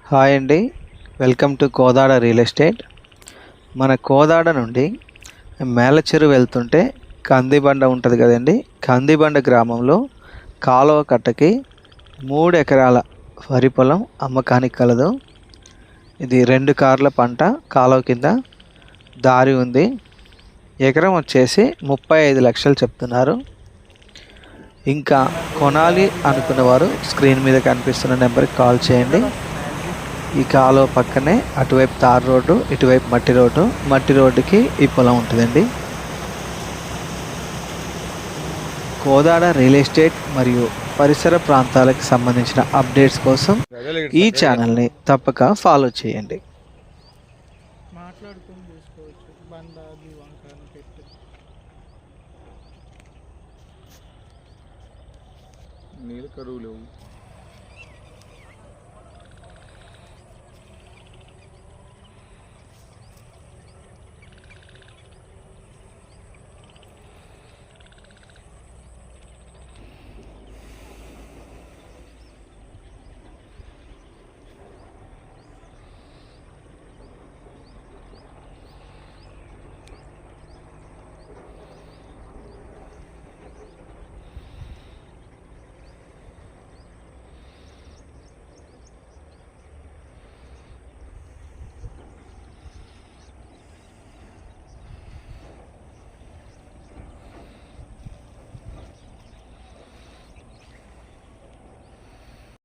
Hi అండి. Welcome to Kodad real estate. మన కోదాడ నుండి మేలచెరు వెళ్తుంటే కందిబండ ఉంటుంది కదండి. కందిబండ గ్రామంలో కాలువ కట్టకి 3 ఎకరాల వరి పొలం అమ్మకానికి కలదు. ఇది 2 కార్ల పంట. కాలువ కింద దారి ఉంది. ఎకరం వచ్చేసి 35 లక్షలు చెప్తున్నారు. ఇంకా కొనాలి అనుకున్నవారు స్క్రీన్ మీద కనిపిస్తున్న నెంబర్కి కాల్ చేయండి. ఈ కాలువ పక్కనే అటువైపు తార్ రోడ్డు, ఇటువైపు మట్టి రోడ్డు. మట్టి రోడ్డుకి ఈ పొలం ఉంటుందండి. కోదాడ రియల్ ఎస్టేట్ మరియు పరిసర ప్రాంతాలకు సంబంధించిన అప్డేట్స్ కోసం ఈ ఛానల్ని తప్పక ఫాలో చేయండి. మాట్లాడుకొని చూసుకోవచ్చు. బండ అది వంకాయ పెట్టు నీళ్ళు కరువు లేవు.